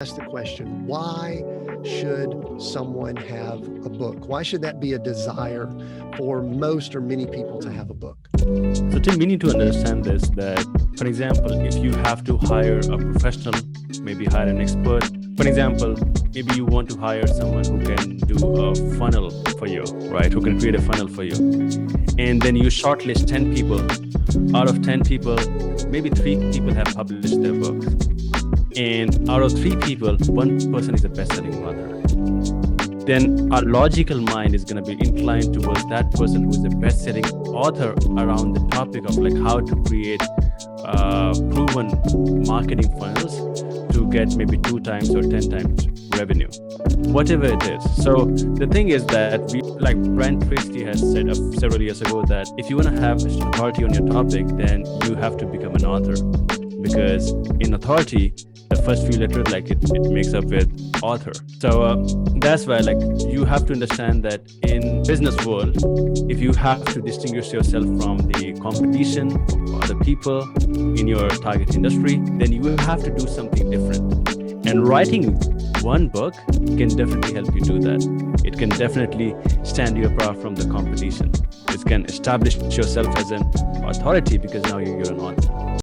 ask the question, why should someone have a book? Why should that be a desire for most or many people to have a book? So Tim, we need to understand this, that, for example, if you have to hire a professional, maybe hire an expert. For example, maybe you want to hire someone who can do a funnel for you, right? Who can create a funnel for you. And then you shortlist 10 people. Out of 10 people, maybe 3 people have published their books. And out of 3 people, 1 person is a best-selling author. Then our logical mind is going to be inclined towards that person who is the best-selling author around the topic of like how to create proven marketing funnels to get maybe 2 times or 10 times revenue, whatever it is. So the thing is that like Brian Tracy has said several years ago, that if you want to have authority on your topic, then you have to become an author, because in authority, the first few letters, like it makes up with author. So that's why like you have to understand that in business world, if you have to distinguish yourself from the competition or other people in your target industry, then you have to do something different. And writing one book can definitely help you do that. It can definitely stand you apart from the competition. It can establish yourself as an authority because now you're an author.